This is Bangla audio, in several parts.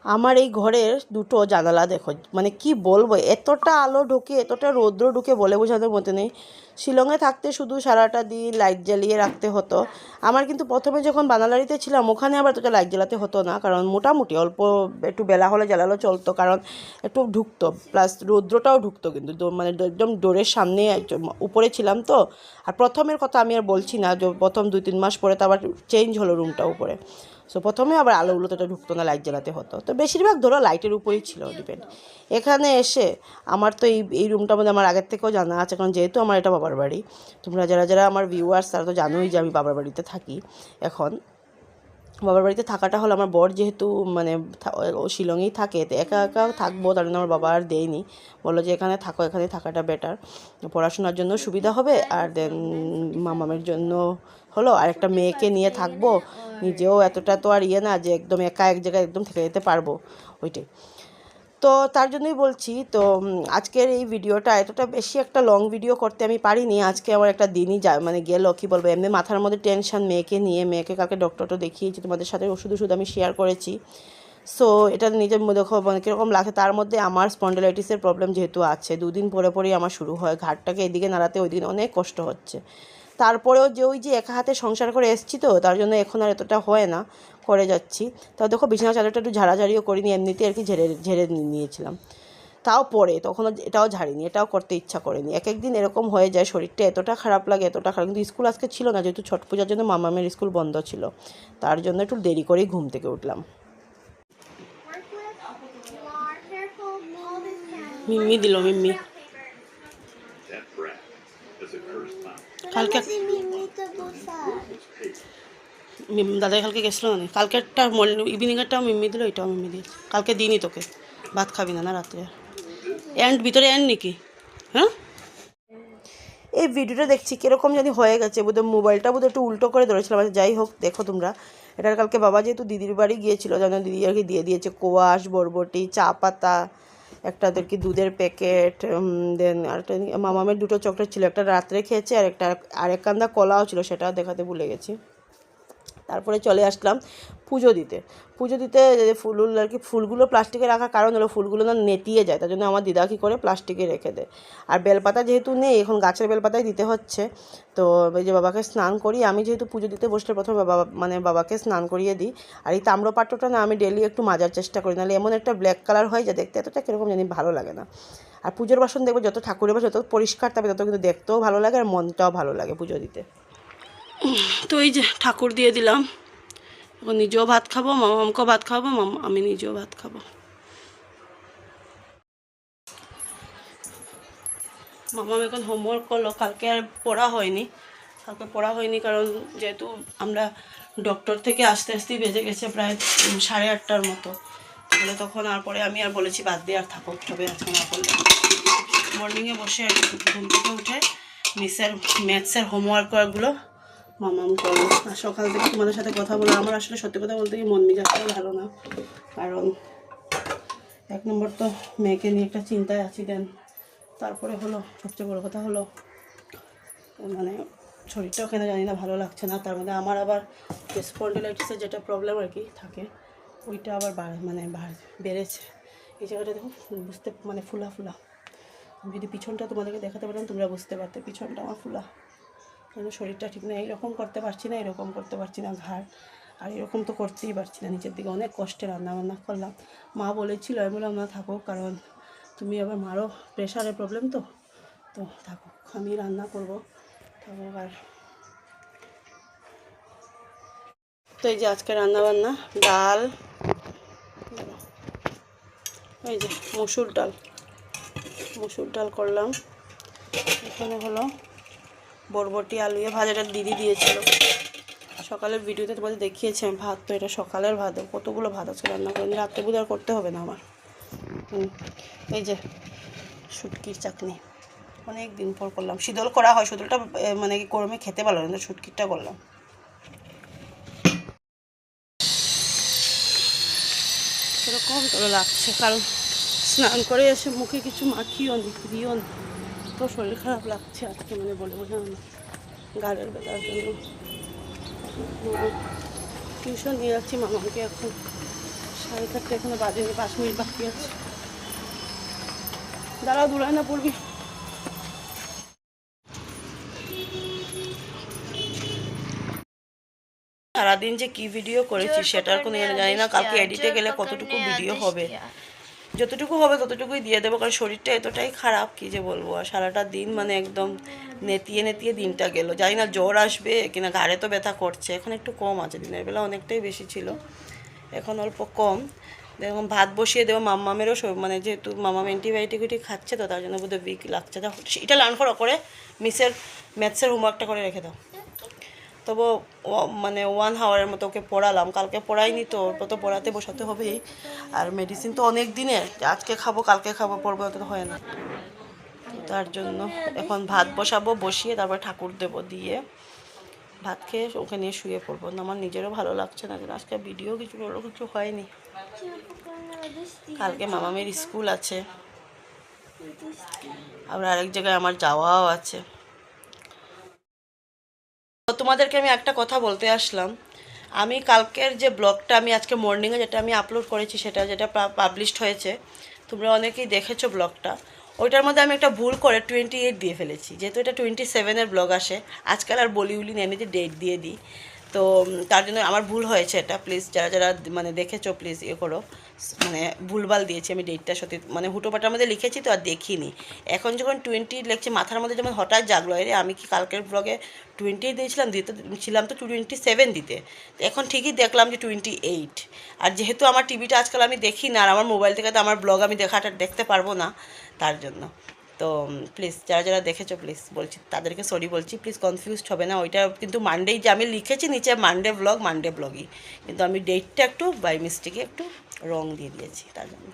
আমার এই ঘরের দুটো জানালা দেখো, মানে কি বলবো, এতটা আলো ঢুকে এতটা রৌদ্র ঢুকে বলে বোঝানোর মতো নেই। শিলংয়ে থাকতে শুধু সারাটা দিন লাইট জ্বালিয়ে রাখতে হতো। আমার কিন্তু প্রথমে যখন বানালাড়িতে ছিলাম ওখানে আবার এতটা লাইট জ্বালাতে হতো না, কারণ মোটামুটি অল্প একটু বেলা হলে জ্বালালো চলতো, কারণ একটু ঢুকতো, প্লাস রৌদ্রটাও ঢুকতো, কিন্তু মানে একদম ডোরের সামনে উপরে ছিলাম তো। আর প্রথমের কথা আমি আর বলছি না, যে প্রথম 2-3 মাস পরে তো আবার চেঞ্জ হলো রুমটা উপরে। সো প্রথমে আবার আলোগুলো তো এটা ঢুকতো না, লাইট জ্বালাতে হতো, তো বেশিরভাগ ধরো লাইটের উপরেই ছিল ডিপেন্ড। এখানে এসে আমার তো এই রুমটার মধ্যে আমার আগের থেকেও জানা আছে, কারণ যেহেতু আমার এটা বাবার বাড়ি। তোমরা যারা যারা আমার ভিউয়ার্স তারা তো জানোই যে আমি বাবার বাড়িতে থাকি। এখন বাবার বাড়িতে থাকাটা হলো, আমার বর যেহেতু মানে ও শিলংয়েই থাকে, তো একা একা থাকবো, তার জন্য আমার বাবা আর দেয়নি, বললো যে এখানে থাকো, এখানে থাকাটা বেটার, পড়াশোনার জন্য সুবিধা হবে, আর দেন মামামের জন্য হলো, আর একটা মেয়েকে নিয়ে থাকবো, নিজেও এতটা তো আর না যে একদম একা এক জায়গায় একদম থেকে যেতে পারবো, ওইটাই। তো তার জন্যই বলছি। তো আজকের এই ভিডিওটা এতটা বেশি একটা লং ভিডিও করতে আমি পারিনি, আজকে আমার একটা দিনই মানে গেল, কী বলবো, এমনি মাথার মধ্যে টেনশন মেয়েকে নিয়ে। মেয়েকে কালকে ডক্টরটা দেখিয়েছি, তোমাদের সাথে ওষুধ আমি শেয়ার করেছি। সো এটা নিজের মধ্যে দেখো মানে কীরকম লাগে। তার মধ্যে আমার স্পন্ডিলাইটিসের প্রবলেম যেহেতু আছে, 2 দিন পরে পরেই আমার শুরু হয়, ঘাটটাকে এদিকে নাড়াতে ওই দিন অনেক কষ্ট হচ্ছে। তারপরেও যে ওই যে একা হাতে সংসার করে এসেছি, তো তার জন্য এখন আর এতটা হয় না, করে যাচ্ছি। তাও দেখো বিছানা চাদরটা একটু ঝাড়াঝাড়িও করিনি, এমনিতে আর কি ঝেড়ে ঝেড়ে নিয়েছিলাম, তাও পরে তখন এটাও ঝাড়িনি, এটাও করতে ইচ্ছা করেনি। এক একদিন এরকম হয়ে যায়, শরীরটা এতটা খারাপ লাগে, এতটা খারাপ। কিন্তু স্কুল আজকে ছিল না, যেহেতু ছট পূজার জন্য মামামের স্কুল বন্ধ ছিল, তার জন্য একটু দেরি করেই ঘুম থেকে উঠলাম। মিম্মি দিল, মিম্মি কালকে দাদাই কালকে গেছিলো না, কালকেরটা ইভিনিংয়েরটাও মিম্মি দিল, এটাও মিম্মি দিয়েছে। কালকে দিনই তোকে ভাত খাবি না রাত্রে, এন্ড ভিতরে এন্ড নাকি? হ্যাঁ, এই ভিডিওটা দেখছি কীরকম জানি হয়ে গেছে, বোধহয় মোবাইলটা বোধহয় একটু উল্টো করে ধরেছিলাম। যাই হোক, দেখো তোমরা, এটার কালকে বাবা যেহেতু দিদির বাড়ি গিয়েছিলো, যেন দিদি আর কি দিয়ে দিয়েছে কোয়াশ, বরবটি, চা পাতা, একটা কি দুধের প্যাকেট, দেন আরেকটা মামামের 2টো চকলেট ছিল, একটা রাত্রে খেয়েছে, আর আরেক কান্দা কলাও ছিল, সেটাও দেখাতে ভুলে গেছি। তারপরে চলে আসলাম পুজো দিতে। ফুল আর কি, ফুলগুলো প্লাস্টিকে রাখার কারণ হলো ফুলগুলো না নেতিয়ে যায়, তার জন্য আমার দিদা কী করে প্লাস্টিকে রেখে দেয়। আর বেলপাতা যেহেতু নেই, এখন গাছের বেলপাতাই দিতে হচ্ছে। তো ওই যে বাবাকে স্নান করি, আমি যেহেতু পুজো দিতে বসলে প্রথমে বাবাকে স্নান করিয়ে দিই। আর এই তাম্রপাত্রটা না আমি ডেলি একটু মাজার চেষ্টা করি, নাহলে এমন একটা ব্ল্যাক কালার হয় যে দেখতে এতটা কীরকম জানি ভালো লাগে না। আর পুজোর বাসন দেখবো যত ঠাকুরের বাসন যত পরিষ্কার থাকবে তত কিন্তু দেখতেও ভালো লাগে, আর মনটাও ভালো লাগে পুজো দিতে। তো এই যে ঠাকুর দিয়ে দিলাম, এখন নিজেও ভাত খাবো, মামামকেও ভাত খাবো, আমি নিজেও ভাত খাবো। মামাম এখন হোমওয়ার্ক করলো, কালকে আর পড়া হয়নি, কারণ যেহেতু আমরা ডক্টর থেকে আস্তে আস্তেই বেজে গেছে প্রায় 8:30টার মতো, তাহলে তখন আর পরে আমি আর বলেছি বাদ দিয়ে আর থাকো, তবে আজকে না করলে। মর্নিংয়ে বসে ঘুম থেকে উঠে ম্যাথসের হোমওয়ার্কগুলো মামাম করো। আর সকাল থেকে তোমাদের সাথে কথা বলে আমার আসলে সত্যি কথা বলতে কি মন মেজাজটাও ভালো না, কারণ 1 নম্বর তো মেয়েকে নিয়ে একটা চিন্তায় আছি, দেন তারপরে হলো সবচেয়ে বড়ো কথা হলো মানে শরীরটাও কেন জানি না ভালো লাগছে না। তার মধ্যে আমার আবার স্পন্ডিলাইটিসের যেটা প্রবলেম আর কি থাকে, ওইটা আবার বেড়েছে। এই জায়গাটা দেখো ফুলা ফুলা, আমি যদি পিছনটা তোমাদেরকে দেখাতে পারতাম তোমরা বুঝতে পারতে, পিছনটা আমার ফুলা, কেন শরীরটা ঠিক না, এইরকম করতে পারছি না, এরকম করতে পারছি না ঘাড়, আর এরকম তো করতেই পারছি না, নিচের দিকে অনেক কষ্টে রান্নাবান্না করলাম। মা বলেছিল, আমি বললাম না থাকো, কারণ তুমি আবার মারও প্রেশারের প্রবলেম, তো থাকো, আমি রান্না করবো থাকো। আর তো এই যে আজকে রান্নাবান্না, ডাল, এই যে মসুর ডাল করলাম। এখানে হলো বরবটি আলু ভাজাটা দিদি দিয়েছিল, সকালের ভিডিওতে তোমাদের দেখিয়েছি আমি ভাত, তো এটা সকালের ভাত, কতগুলো ভাত আছে রান্না করে, রাত্রে বুঝে আর করতে হবে না আমার। এই যে শুটকির চাটনি, অনেক দিন পর করলাম, শীতল করা হয়, শীতলটা মানে কি গরমে খেতে ভালো না, শুটকিটা করলাম। এরকম তো লাগছে, কারণ স্নান করে এসে মুখে কিছু মাখিও দিও না, তো শরীর খারাপ লাগছে আজকে, মানে বলে বোঝানো না, গাড়ের বেলার জন্য। টিউশন নিয়ে যাচ্ছি মামাকে এখন সাড়ে 4টা এখনো বাজে, 5 মিনিট বাকি আছে। দাঁড়াও, দূরায় না পড়বি। সারাদিন যে কি ভিডিও করেছি সেটার কোনো জানি না, কালকে এডিটে গেলে কতটুকু ভিডিও হবে। যতটুকু হবে ততটুকুই দিয়ে দেবো, কারণ শরীরটা এতটাই খারাপ কি যে বলবো। আর সারাটা দিন মানে একদম নেতিয়ে নেতিয়ে দিনটা গেল। জানি না জ্বর আসবে কিনা, ঘাড়ে তো ব্যথা করছে, এখন একটু কম আছে, দিনের বেলা অনেকটাই বেশি ছিল, এখন অল্প কম। দেখুন ভাত বসিয়ে দেবো, মাম্মামেরও মানে যেহেতু মাম্মাম অ্যান্টিবায়োটিক খাচ্ছে তো তার জন্য বোধহয় উইক লাগছে। এটা লার্ন করে মিসের ম্যাথসের হোমওয়ার্কটা করে রেখে দাও। তবু মানে 1 আওয়ারের মতো ওকে পড়ালাম, কালকে পড়াইনি তো, ওর তো পড়াতে বসাতে হবেই। আর মেডিসিন তো অনেক দিনের, আজকে খাবো কালকে খাবো পড়বো তো হয় না, তার জন্য এখন ভাত বসাবো, বসিয়ে তারপর ঠাকুর দেবো, দিয়ে ভাত খেয়ে ওকে নিয়ে শুয়ে পড়বো। না আমার নিজেরও ভালো লাগছে না, আজকে ভিডিও কিছু হয়নি। কালকে মামামের স্কুল আছে, আবার আরেক জায়গায় আমার যাওয়াও আছে। তোমাদেরকে আমি একটা কথা বলতে আসলাম। আমি কালকের যে ব্লগটা আমি আজকে মর্নিংয়ে যেটা আমি আপলোড করেছি, যেটা পাবলিশড হয়েছে, তোমরা অনেকেই দেখেছো ব্লগটা। ওইটার মধ্যে আমি একটা ভুল করে 28 দিয়ে ফেলেছি, যেহেতু এটা 27-এর ব্লগ আসে। আজকাল আর বলি এমনিতে ডেট দিয়ে দিই, তো তার জন্য আমার ভুল হয়েছে এটা। প্লিজ যারা যারা মানে দেখেছো প্লিজ করো, মানে ভুলভাল দিয়েছি আমি ডেটটা, সত্যি মানে হুটোপাটার মধ্যে লিখেছি তো আর দেখিনি। এখন যখন 20 লিখছি মাথার মধ্যে যেমন হঠাৎ জাগলো, এরে আমি কি কালকের ব্লগে 28 দিয়েছিলাম, ছিলাম তো 27 দিতে। এখন ঠিকই দেখলাম যে 28। আর যেহেতু আমার টিভিটা আজকাল আমি দেখি না, আর আমার মোবাইল থেকে তো আমার ব্লগ আমি দেখতে পারবো না, তার জন্য। তো প্লিজ যারা যারা দেখেছো প্লিজ বলছি তাদেরকে সরি বলছি, প্লিজ কনফিউজড হবে না। ওইটা কিন্তু মানডেই যে আমি লিখেছি নিচে মানডে ব্লগই, কিন্তু আমি ডেটটা একটু বাই মিস্টেকে একটু রং দিয়ে দিয়েছি, তার জন্য।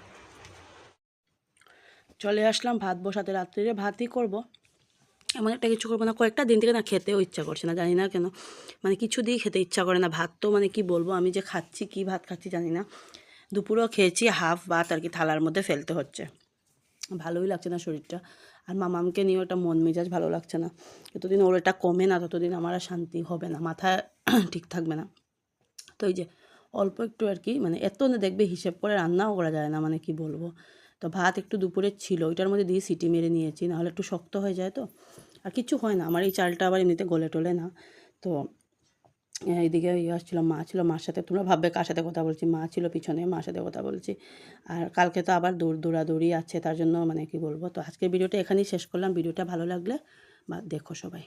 চলে আসলাম ভাত বসাতে, রাত্রিরে ভাতই করব, এমন একটা কিছু করবো না। কয়েকটা দিন থেকে না খেতেও ইচ্ছা করছে না, জানি না কেন, মানে কিছু দিয়ে খেতে ইচ্ছা করে না। ভাত তো মানে কি বলবো, আমি যে খাচ্ছি কি ভাত খাচ্ছি জানি না। দুপুরেও খেয়েছি হাফ ভাত আর কি, থালার মধ্যে ফেলতে হচ্ছে, ভালোই লাগছে না শরীরটা। আর মামামকে নিয়ে ওটা মন মেজাজ ভালো লাগছে না। যতদিন ওর এটা কমে না ততদিন আমার আর শান্তি হবে না, মাথা ঠিক থাকবে না। তো এই যে অল্প একটু আর কি, মানে এত না দেখবে হিসেব করে রান্নাও করা যায় না, মানে কি বলবো। তো ভাত একটু দুপুরে ছিল, ওইটার মধ্যে দিয়ে সিটি মেরে নিয়েছি, নাহলে একটু শক্ত হয়ে যায় তো। আর কিছু হয় না আমার এই চালটা, আবার এমনিতে গলে টলে না। তো এইদিকে আসছিলো মা, ছিল মার সাথে, তোমরা ভাববে কার সাথে কথা বলছি, মা ছিল পিছনে, মার সাথে কথা বলছি। আর কালকে তো আবার দৌড়াদৌড়ি আছে, তার জন্য মানে কি বলবো। তো আজকের ভিডিওটা এখানেই শেষ করলাম। ভিডিওটা ভালো লাগলে বা দেখো সবাই।